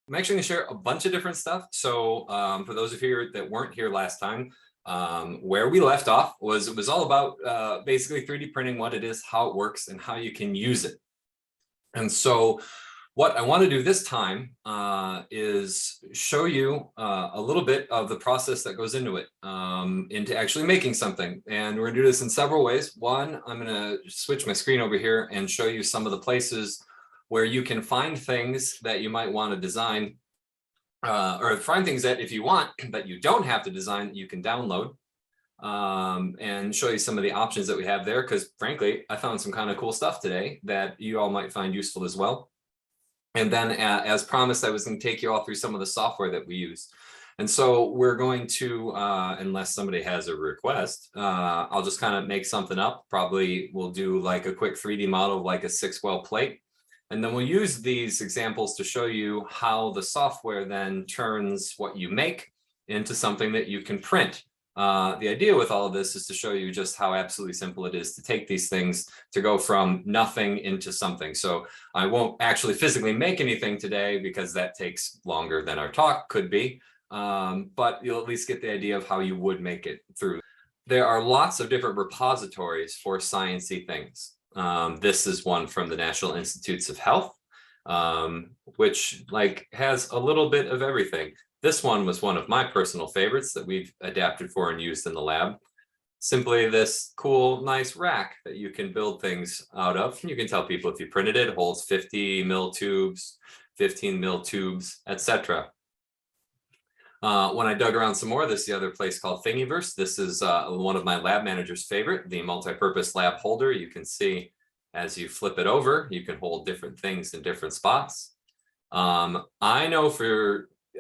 I'm actually going to share a bunch of different stuff. So for those of you that weren't here last time, where we left off was it was all about basically 3D printing, what it is, how it works, and how you can use it. And so what I want to do this time is show you a little bit of the process that goes into it, into actually making something. And we're going to do this in several ways. One, I'm going to switch my screen over here and show you some of the places where you can find things that you might want to design, or find things that if you want, but you don't have to design, you can download, and show you some of the options that we have there. Because frankly, I found some kind of cool stuff today that you all might find useful as well. And then as promised, I was going to take you all through some of the software that we use. And so we're going to, unless somebody has a request, I'll just kind of make something up. Probably we'll do like a quick 3D model of like a 6-well plate. And then we'll use these examples to show you how the software then turns what you make into something that you can print. The idea with all of this is to show you just how absolutely simple it is to take these things to go from nothing into something. So I won't actually physically make anything today because that takes longer than our talk could be, but you'll at least get the idea of how you would make it through. There are lots of different repositories for sciencey things. This is one from the National Institutes of Health, which has a little bit of everything. This one was one of my personal favorites that we've adapted for and used in the lab. Simply this cool, nice rack that you can build things out of. You can tell people if you printed it, holds 50 mil tubes, 15 mil tubes, etc. When I dug around some more, this is the other place called Thingiverse. This is one of my lab manager's favorite, the multi-purpose lab holder. You can see as you flip it over, you can hold different things in different spots.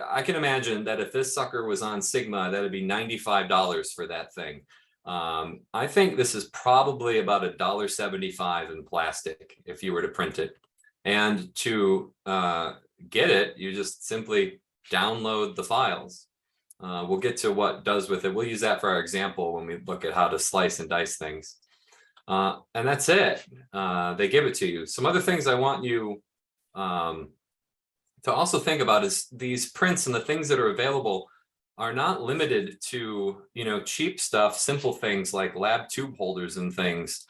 I can imagine that if this sucker was on Sigma, that'd be $95 for that thing. I think this is probably about $1.75 in plastic if you were to print it. And to get it, you just simply download the files. We'll get to what does with it. We'll use that for our example when we look at how to slice and dice things. And that's it. They give it to you. Some other things I want you to also think about is these prints and the things that are available are not limited to, cheap stuff, simple things like lab tube holders and things.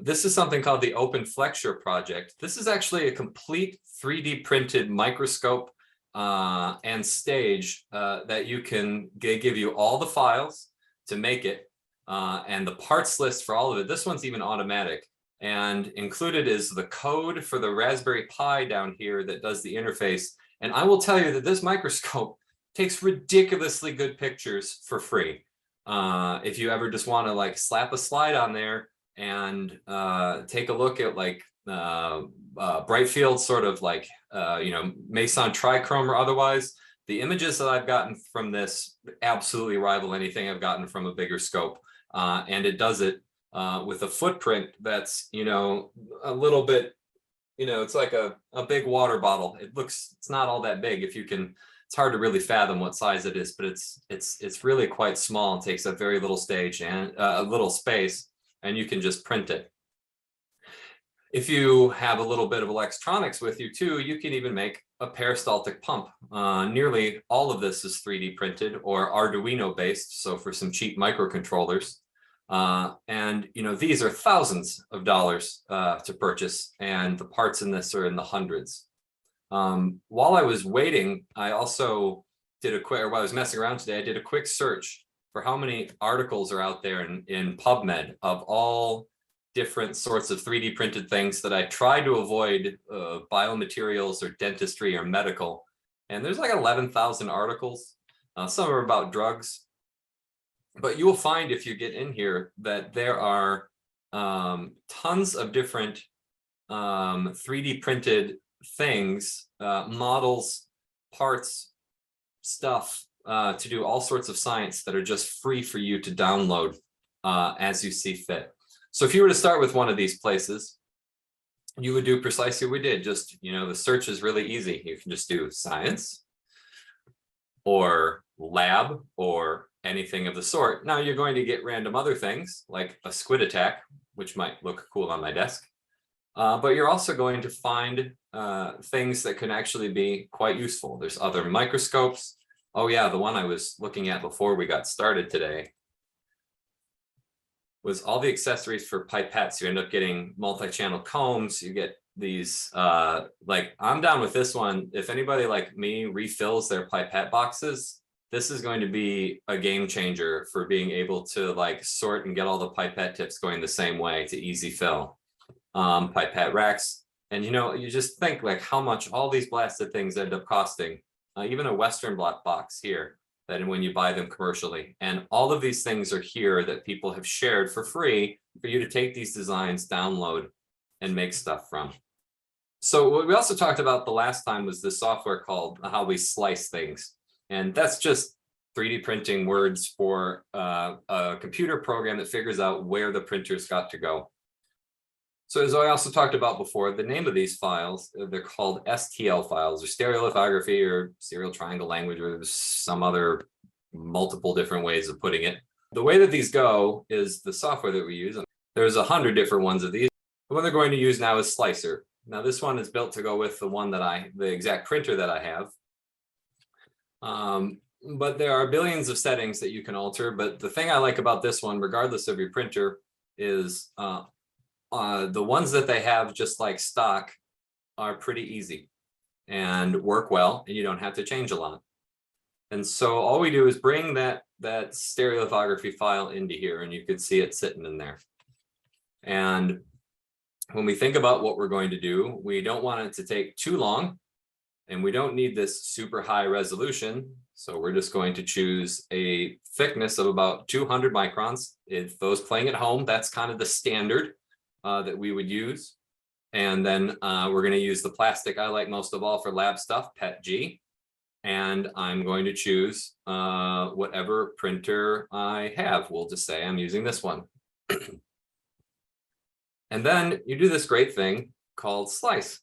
This is something called the Open Flexure project. This is actually a complete 3D printed microscope and stage that you can give you all the files to make it and the parts list for all of it. This one's even automatic. And included is the code for the Raspberry Pi down here that does the interface. And I will tell you that this microscope takes ridiculously good pictures for free. If you ever just want to slap a slide on there and take a look at bright field sort of Meson trichrome or otherwise, the images that I've gotten from this absolutely rival anything I've gotten from a bigger scope. And it does it with a footprint that's, a little bit, it's like a big water bottle. It's not all that big. It's hard to really fathom what size it is, but it's really quite small and takes up very little stage and a little space, and you can just print it. If you have a little bit of electronics with you too, you can even make a peristaltic pump. Nearly all of this is 3D printed or Arduino based. So for some cheap microcontrollers, and these are thousands of dollars to purchase, and the parts in this are in the hundreds. While I was waiting, I also did while I was messing around today, I did a quick search for how many articles are out there in PubMed of all different sorts of 3D printed things that I try to avoid biomaterials or dentistry or medical. And there's 11,000 articles. Some are about drugs. But you will find if you get in here that there are tons of different 3D printed things, models, parts, stuff to do all sorts of science that are just free for you to download as you see fit. So if you were to start with one of these places, you would do precisely what we did. Just, the search is really easy. You can just do science or lab or anything of the sort. Now you're going to get random other things like a squid attack, which might look cool on my desk. But you're also going to find things that can actually be quite useful. There's other microscopes. Oh yeah, the one I was looking at before we got started today was all the accessories for pipettes. You end up getting multi-channel combs. You get these, like I'm down with this one. If anybody like me refills their pipette boxes, this is going to be a game changer for being able to like sort and get all the pipette tips going the same way to easy fill. Pipette racks. And you know, you just think like how much all these blasted things end up costing. Even a Western block box here, that when you buy them commercially. And all of these things are here that people have shared for free for you to take these designs, download, and make stuff from. So what we also talked about the last time was this software called how we slice things. And that's just 3D printing words for a computer program that figures out where the printer's got to go. So as I also talked about before, the name of these files, they're called STL files, or stereolithography, or serial triangle language, or some other multiple different ways of putting it. The way that these go is the software that we use. There's 100 different ones of these. The one they're going to use now is Slicer. Now this one is built to go with the one that the exact printer that I have. But there are billions of settings that you can alter. But the thing I like about this one, regardless of your printer, is the ones that they have just like stock are pretty easy and work well, and you don't have to change a lot. And so all we do is bring that stereolithography file into here, and you can see it sitting in there. And when we think about what we're going to do, we don't want it to take too long, and we don't need this super high resolution. So we're just going to choose a thickness of about 200 microns. If those playing at home, that's kind of the standard that we would use. And then we're going to use the plastic I like most of all for lab stuff, PETG. And I'm going to choose whatever printer I have. We'll just say I'm using this one. And then you do this great thing called slice.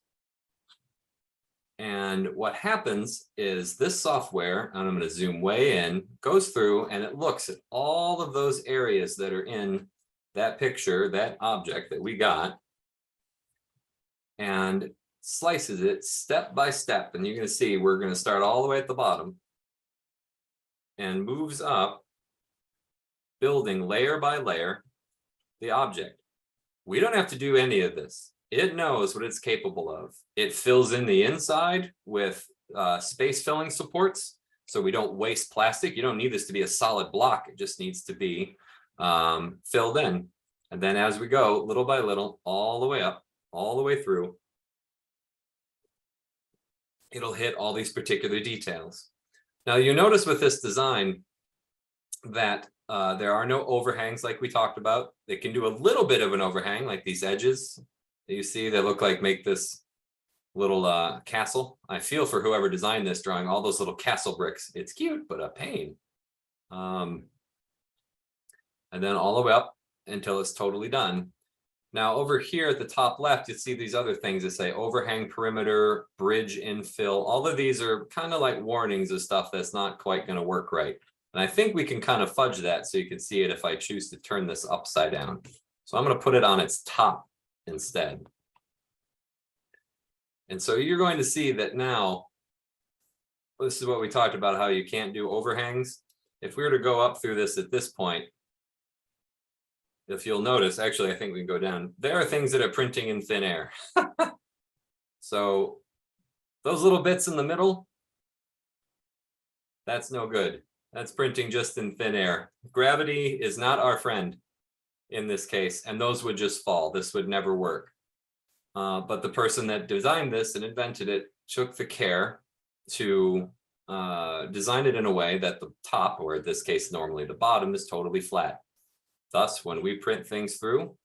And what happens is this software, and I'm going to zoom way in, goes through and it looks at all of those areas that are in that picture, that object that we got, and slices it step by step. And you're going to see we're going to start all the way at the bottom and moves up, building layer by layer the object. We don't have to do any of this. It knows what it's capable of. It fills in the inside with space filling supports, so we don't waste plastic. You don't need this to be a solid block. It just needs to be filled in. And then as we go, little by little, all the way up, all the way through, it'll hit all these particular details. Now you notice with this design that there are no overhangs like we talked about. They can do a little bit of an overhang, like these edges that you see, they look like make this little castle. I feel for whoever designed this, drawing all those little castle bricks. It's cute, but a pain. And then all the way up until it's totally done. Now over here at the top left, you see these other things that say overhang perimeter, bridge infill. All of these are kind of like warnings of stuff that's not quite going to work right. And I think we can kind of fudge that so you can see it if I choose to turn this upside down. So I'm going to put it on its top instead. And so you're going to see that now, this is what we talked about, how you can't do overhangs. If we were to go up through this at this point, if you'll notice, actually, I think we can go down. There are things that are printing in thin air. So those little bits in the middle, that's no good. That's printing just in thin air. Gravity is not our friend in this case, and those would just fall. This would never work. But the person that designed this and invented it took the care to design it in a way that the top, or in this case, normally the bottom, is totally flat. Thus, when we print things through,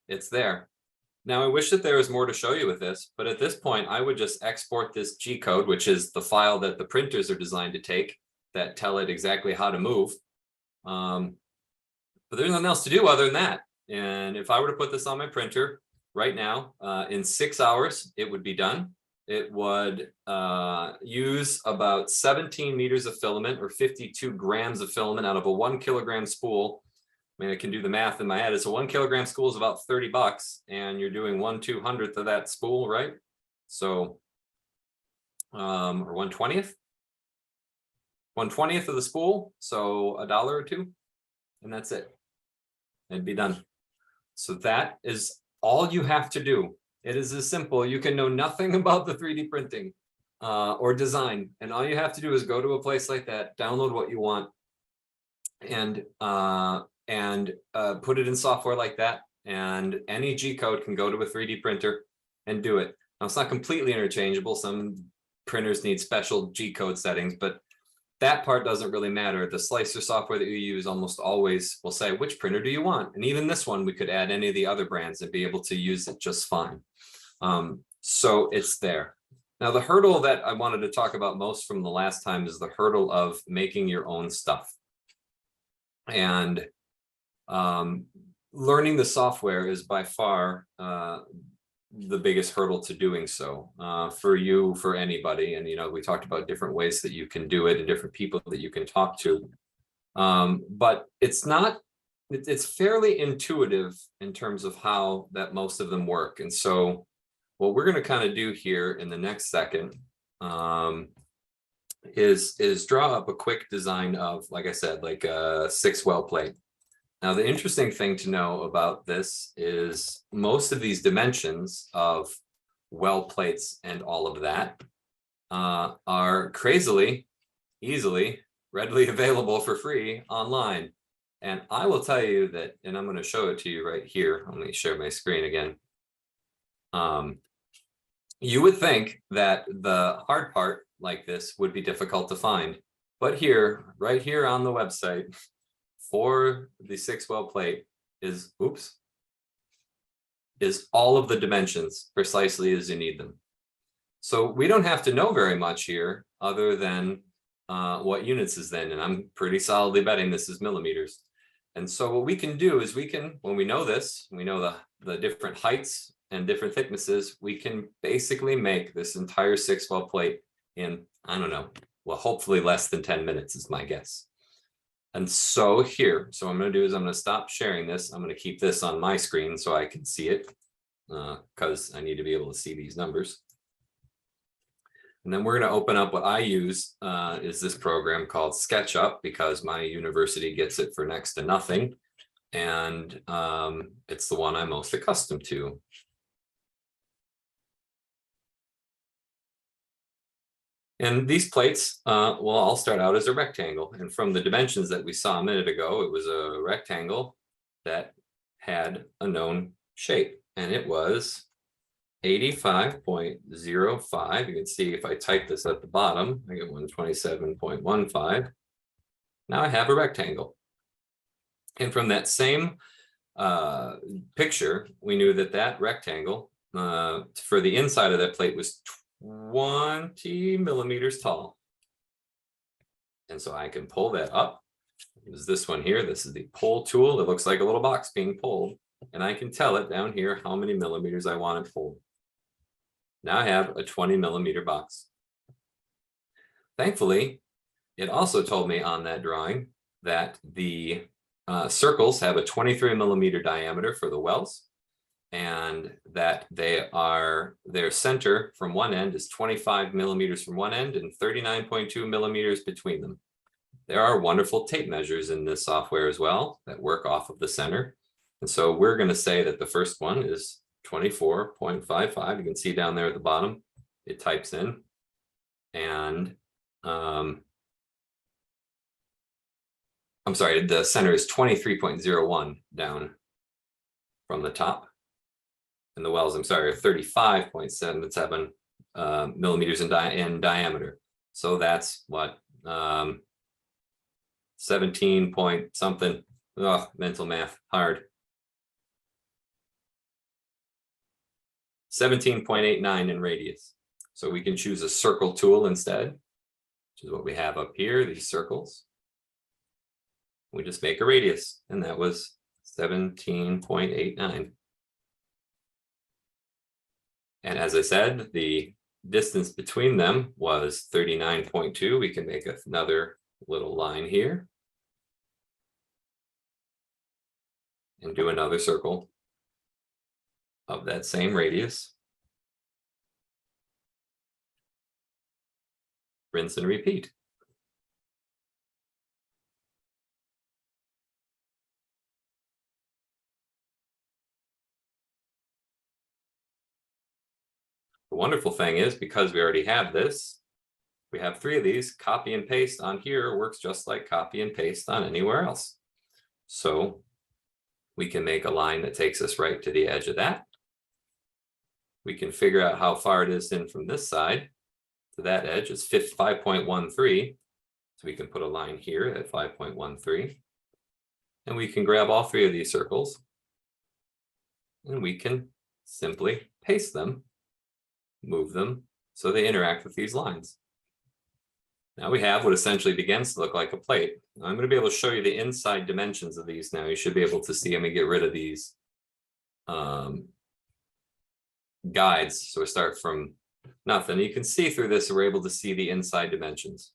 it's there. Now, I wish that there was more to show you with this, but at this point, I would just export this G code, which is the file that the printers are designed to take, that tell it exactly how to move. But there's nothing else to do other than that. And if I were to put this on my printer right now, in 6 hours, it would be done. It would use about 17 meters of filament, or 52 grams of filament out of a 1 kilogram spool. mean, I can do the math in my head. It's a 1 kilogram spool is about $30, and you're doing 1/200th of that spool, right? So, or 1/20th? 1/20th of the spool, so $1 or $2, and that's it. It'd be done. So that is all you have to do. It is as simple. You can know nothing about the 3D printing or design, and all you have to do is go to a place like that, download what you want, and put it in software like that, and any G code can go to a 3D printer and do it. Now, it's not completely interchangeable. Some printers need special G code settings, but that part doesn't really matter. The slicer software that you use almost always will say, which printer do you want? And even this one, we could add any of the other brands and be able to use it just fine. So it's there. Now, the hurdle that I wanted to talk about most from the last time is the hurdle of making your own stuff. And learning the software is by far the biggest hurdle to doing so for you, for anybody. And, you know, we talked about different ways that you can do it and different people that you can talk to. But it's fairly intuitive in terms of how that most of them work. And so what we're going to kind of do here in the next second is draw up a quick design of, like I said, like a 6-well plate. Now, the interesting thing to know about this is most of these dimensions of well plates and all of that are crazily, easily, readily available for free online. And I will tell you that, and I'm going to show it to you right here. Let me share my screen again. You would think that the hard part like this would be difficult to find, but here, right here on the website, for the 6-well plate is all of the dimensions precisely as you need them. So we don't have to know very much here other than what units is then, and I'm pretty solidly betting this is millimeters. And so what we can do is we can, when we know this, we know the different heights and different thicknesses, we can basically make this entire 6-well plate in, I don't know, well, hopefully less than 10 minutes is my guess. And so here, so what I'm going to do is I'm going to stop sharing this. I'm going to keep this on my screen so I can see it because I need to be able to see these numbers. And then we're going to open up what I use is this program called SketchUp, because my university gets it for next to nothing. And it's the one I'm most accustomed to. And these plates will all start out as a rectangle. And from the dimensions that we saw a minute ago, it was a rectangle that had a known shape. And it was 85.05. You can see if I type this at the bottom, I get 127.15. Now I have a rectangle. And from that same picture, we knew that that rectangle for the inside of that plate was 20 millimeters tall. And so I can pull that up. There's this one here. This is the pull tool. It looks like a little box being pulled. And I can tell it down here how many millimeters I want it pulled. Now I have a 20 millimeter box. Thankfully, it also told me on that drawing that the circles have a 23 millimeter diameter for the wells, and that their center from one end is 25 millimeters from one end and 39.2 millimeters between them. There are wonderful tape measures in this software as well that work off of the center. And so we're going to say that the first one is 24.55. You can see down there at the bottom, it types in. And I'm sorry, the center is 23.01 down from the top. And the wells, I'm sorry, are 35.77 millimeters in diameter. So that's what, 17 point something. Oh, mental math, hard. 17.89 in radius. So we can choose a circle tool instead, which is what we have up here, these circles. We just make a radius, and that was 17.89. And as I said, the distance between them was 39.2. We can make another little line here. and do another circle of that same radius. Rinse and repeat. The wonderful thing is, because we already have this, we have 3 of these, copy and paste on here works just like copy and paste on anywhere else. So we can make a line that takes us right to the edge of that. We can figure out how far it is in from this side to that edge. It's 5.13. So we can put a line here at 5.13. And we can grab all 3 of these circles. And we can simply paste them, move them so they interact with these lines. Now we have what essentially begins to look like a plate. I'm going to be able to show you the inside dimensions of these now. You should be able to see them and get rid of these guides. So we start from nothing. You can see through this, we're able to see the inside dimensions.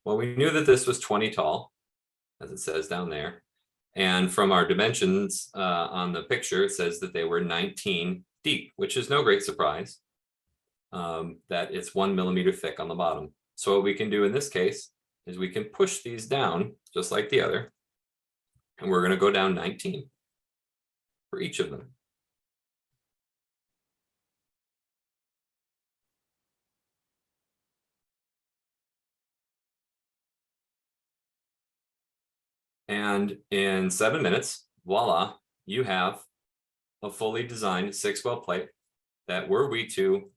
Well, we knew that this was 20 tall, as it says down there. And from our dimensions on the picture, it says that they were 19 deep, which is no great surprise, that it's 1 millimeter thick on the bottom. So what we can do in this case is we can push these down just like the other, and we're going to go down 19 for each of them. And in 7 minutes, voila, you have a fully designed 6-well plate that, were we to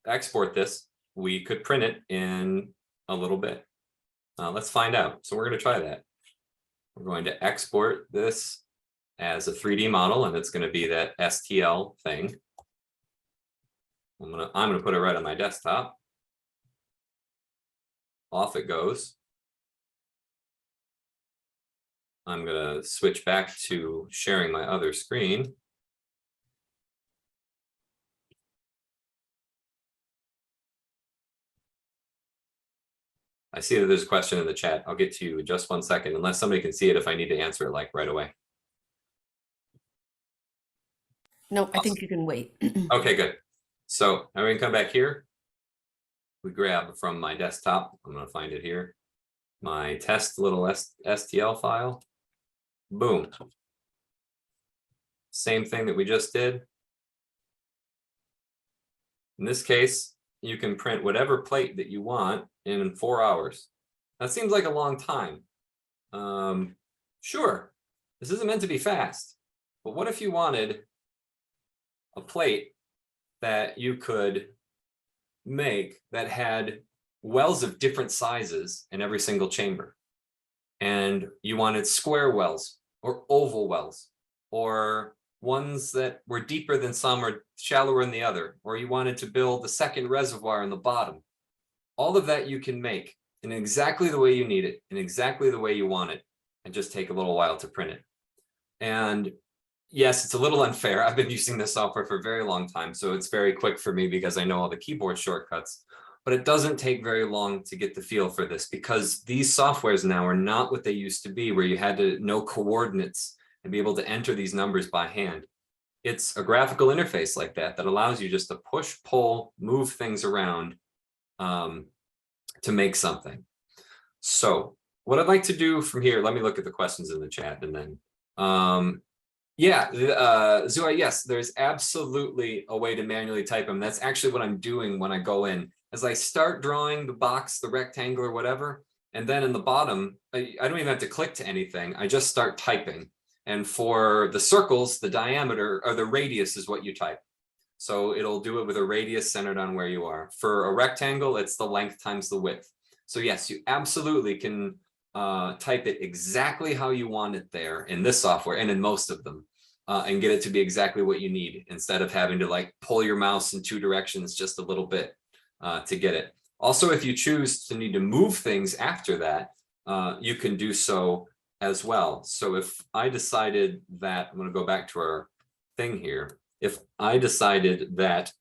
export this, we could print it in a little bit. Let's find out. So we're going to try that. We're going to export this as a 3D model, and it's going to be that STL thing. I'm going to put it right on my desktop. Off it goes. I'm going to switch back to sharing my other screen. I see that there's a question in the chat. I'll get to you in just 1 second, unless somebody can see it if I need to answer it like right away. No, I think you can wait. Okay, good. So now we can come back here. We grab from my desktop, I'm going to find it here, my test little STL file. Boom. Same thing that we just did. In this case, you can print whatever plate that you want in 4 hours. That seems like a long time. Sure, this isn't meant to be fast, but what if you wanted a plate that you could make that had wells of different sizes in every single chamber, and you wanted square wells or oval wells, or ones that were deeper than some or shallower than the other, or you wanted to build a second reservoir in the bottom. All of that you can make in exactly the way you need it, in exactly the way you want it, and just take a little while to print it. And yes, it's a little unfair. I've been using this software for a very long time, so it's very quick for me because I know all the keyboard shortcuts, but it doesn't take very long to get the feel for this, because these softwares now are not what they used to be, where you had to know coordinates and be able to enter these numbers by hand. It's a graphical interface like that that allows you just to push, pull, move things around to make something. So what I'd like to do from here, let me look at the questions in the chat, and then Zua, yes, there's absolutely a way to manually type them. That's actually what I'm doing when I go in. As I start drawing the box, the rectangle or whatever, and then in the bottom, I don't even have to click to anything. I just start typing. And for the circles, the diameter or the radius is what you type. So it'll do it with a radius centered on where you are. For a rectangle, it's the length times the width. So yes, you absolutely can type it exactly how you want it there in this software and in most of them, and get it to be exactly what you need, instead of having to like pull your mouse in 2 directions just a little bit to get it. Also, if you choose to need to move things after that, you can do so as well. So if I decided that, I'm going to go back to our thing here. If I decided that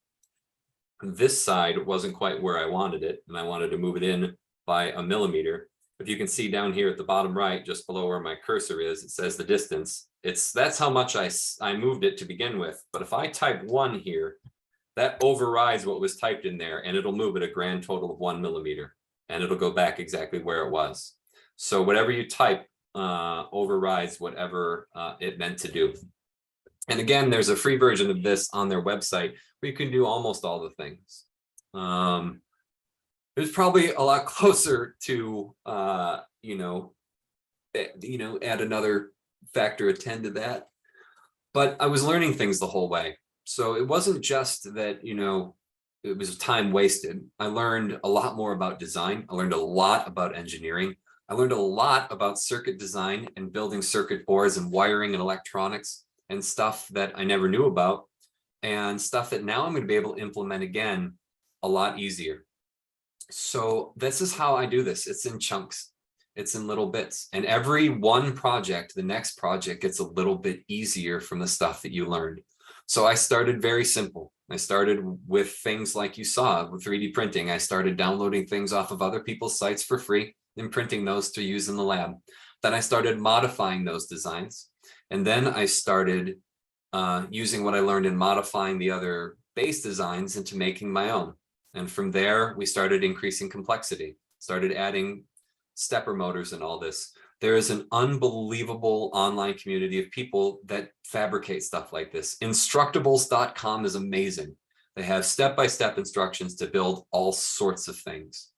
this side wasn't quite where I wanted it, and I wanted to move it in by 1 millimeter, if you can see down here at the bottom right, just below where my cursor is, it says the distance. That's how much I moved it to begin with. But if I type 1 here, that overrides what was typed in there, and it'll move it a grand total of 1 millimeter, and it'll go back exactly where it was. So whatever you type overrides whatever it meant to do. And again, there's a free version of this on their website where you can do almost all the things. It was probably a lot closer to, add another factor of 10 to that. But I was learning things the whole way. So it wasn't just that, it was time wasted. I learned a lot more about design. I learned a lot about engineering. I learned a lot about circuit design and building circuit boards and wiring and electronics and stuff that I never knew about, and stuff that now I'm going to be able to implement again a lot easier. So this is how I do this. It's in chunks. It's in little bits. And every one project, the next project gets a little bit easier from the stuff that you learned. So I started very simple. I started with things like you saw with 3D printing. I started downloading things off of other people's sites for free and printing those to use in the lab. Then I started modifying those designs. And then I started using what I learned in modifying the other base designs into making my own. And from there, we started increasing complexity, started adding stepper motors and all this. There is an unbelievable online community of people that fabricate stuff like this. Instructables.com is amazing. They have step-by-step instructions to build all sorts of things.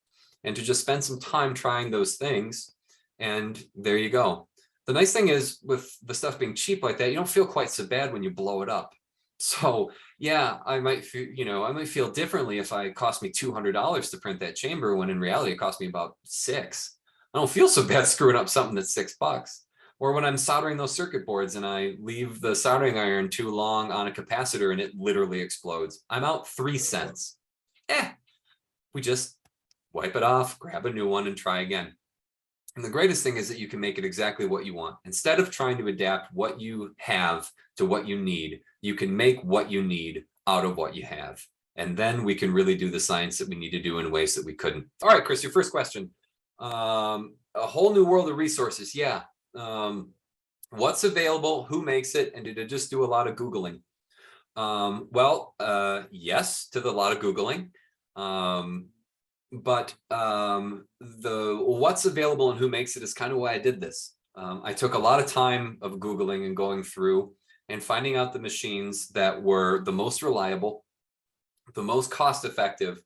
And to just spend some time trying those things, and there you go. The nice thing is with the stuff being cheap like that, you don't feel quite so bad when you blow it up. So yeah, I might feel differently if it cost me $200 to print that chamber, when in reality it cost me about $6. I don't feel so bad screwing up something that's $6. Or when I'm soldering those circuit boards and I leave the soldering iron too long on a capacitor and it literally explodes, I'm out 3 cents. We just wipe it off, grab a new one, and try again. And the greatest thing is that you can make it exactly what you want. Instead of trying to adapt what you have to what you need, you can make what you need out of what you have. And then we can really do the science that we need to do in ways that we couldn't. All right, Chris, your first question. A whole new world of resources. Yeah. What's available? Who makes it? And did it just do a lot of Googling? Yes, to the lot of Googling. But the what's available and who makes it is kind of why I did this. I took a lot of time of Googling and going through and finding out the machines that were the most reliable, the most cost effective,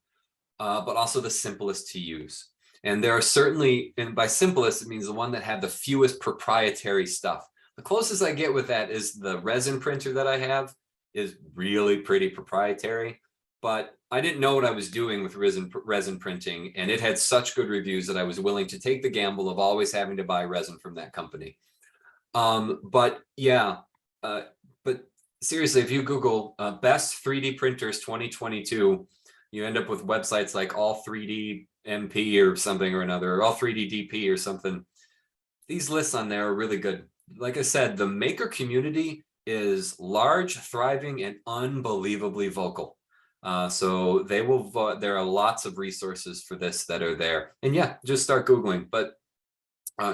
but also the simplest to use. And there are certainly, and by simplest, it means the one that had the fewest proprietary stuff. The closest I get with that is the resin printer that I have is really pretty proprietary, but I didn't know what I was doing with resin printing, and it had such good reviews that I was willing to take the gamble of always having to buy resin from that company. But seriously, if you Google best 3D printers 2022, you end up with websites like All 3D MP or something or another, or All 3D DP or something. These lists on there are really good. Like I said, the maker community is large, thriving, and unbelievably vocal. So they will, there are lots of resources for this that are there. And yeah, just start Googling. But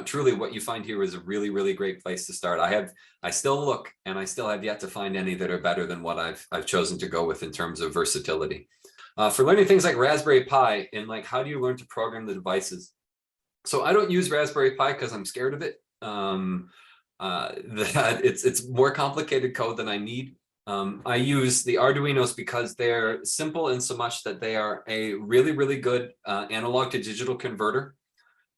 truly what you find here is a really, really great place to start. I still look, and I still have yet to find any that are better than what I've chosen to go with in terms of versatility. For learning things like Raspberry Pi and like, how do you learn to program the devices? So I don't use Raspberry Pi because I'm scared of it. It's more complicated code than I need. I use the Arduinos because they're simple in so much that they are a really, really good analog to digital converter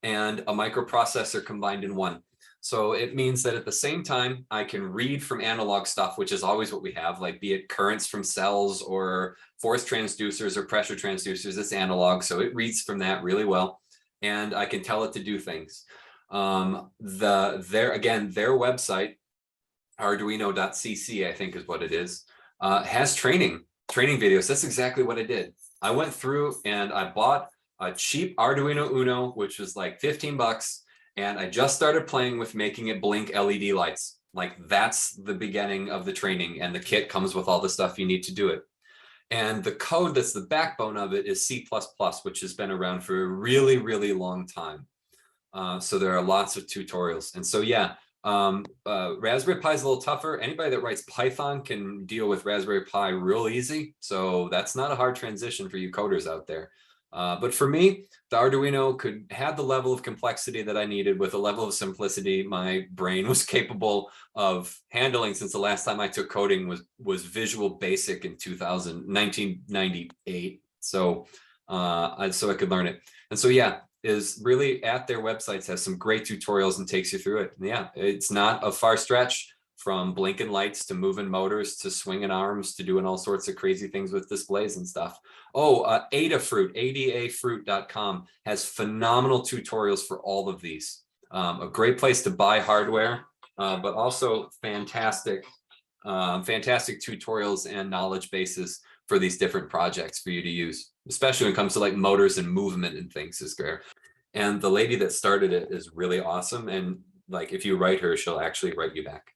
and a microprocessor combined in one. So it means that at the same time, I can read from analog stuff, which is always what we have, like be it currents from cells or force transducers or pressure transducers, it's analog. So it reads from that really well. And I can tell it to do things. Their website, arduino.cc, I think is what it is, has training videos. That's exactly what I did. I went through and I bought a cheap Arduino Uno, which was like 15 bucks. And I just started playing with making it blink LED lights. Like that's the beginning of the training, and the kit comes with all the stuff you need to do it. And the code that's the backbone of it is C++, which has been around for a really, really long time. So there are lots of tutorials. And so, yeah, Raspberry Pi is a little tougher. Anybody that writes Python can deal with Raspberry Pi real easy. So that's not a hard transition for you coders out there. But for me, the Arduino could have the level of complexity that I needed with a level of simplicity my brain was capable of handling, since the last time I took coding was Visual Basic in 1998. So I could learn it. And so, yeah, is really at their websites has some great tutorials and takes you through it. And yeah, it's not a far stretch from blinking lights to moving motors to swinging arms to doing all sorts of crazy things with displays and stuff. Oh, Adafruit, adafruit.com has phenomenal tutorials for all of these. A great place to buy hardware, but also fantastic tutorials and knowledge bases for these different projects for you to use, especially when it comes to like motors and movement and things is great. And the lady that started it is really awesome. And like, if you write her, she'll actually write you back.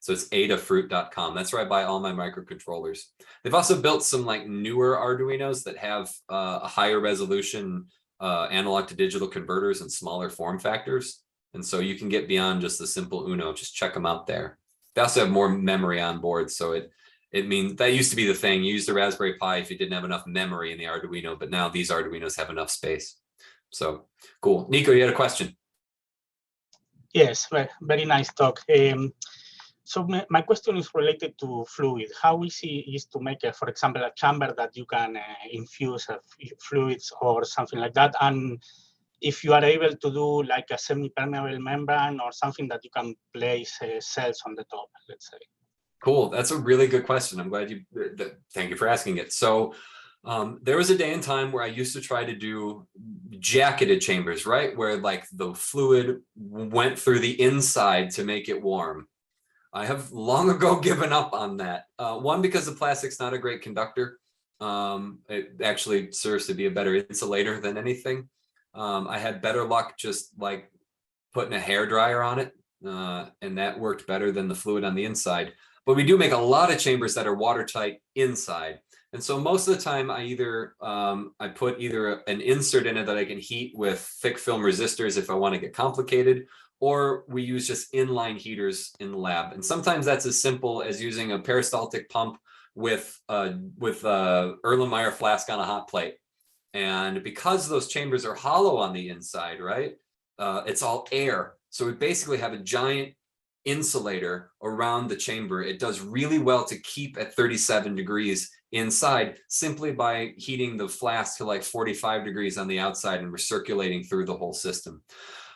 So it's adafruit.com. That's where I buy all my microcontrollers. They've also built some like newer Arduinos that have a higher resolution analog to digital converters and smaller form factors. And so you can get beyond just the simple Uno. Just check them out there. They also have more memory on board. So it means that used to be the thing. You used the Raspberry Pi if you didn't have enough memory in the Arduino, but now these Arduinos have enough space. So cool. Nico, you had a question? Yes, very nice talk. So my question is related to fluid. How easy is to make, for example, a chamber that you can infuse fluids or something like that? And if you are able to do like a semi-permeable membrane or something that you can place cells on the top, let's say. Cool. That's a really good question. I'm glad thank you for asking it. So there was a day and time where I used to try to do jacketed chambers, right? Where like the fluid went through the inside to make it warm. I have long ago given up on that. One, because the plastic's not a great conductor. It actually serves to be a better insulator than anything. I had better luck just like putting a hairdryer on it, and that worked better than the fluid on the inside. But we do make a lot of chambers that are watertight inside. And so most of the time I put either an insert in it that I can heat with thick film resistors if I want to get complicated, or we use just inline heaters in the lab. And sometimes that's as simple as using a peristaltic pump with a Erlenmeyer flask on a hot plate. And because those chambers are hollow on the inside, right, it's all air. So we basically have a giant insulator around the chamber. It does really well to keep at 37 degrees inside simply by heating the flask to like 45 degrees on the outside and recirculating through the whole system.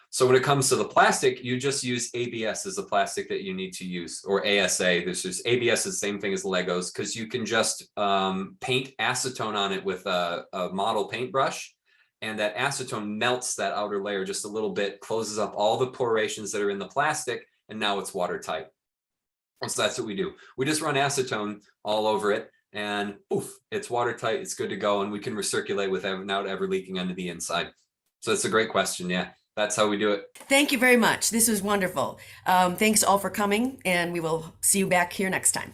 So when it comes to the plastic, you just use ABS as the plastic that you need to use, or ASA. This is ABS is the same thing as Legos, because you can just paint acetone on it with a model paintbrush, and that acetone melts that outer layer just a little bit, closes up all the porations that are in the plastic, and now it's watertight. So that's what we do. We just run acetone all over it, and poof, it's watertight, it's good to go, and we can recirculate without ever leaking onto the inside. So it's a great question, yeah. That's how we do it. Thank you very much. This was wonderful. Thanks all for coming, and we will see you back here next time.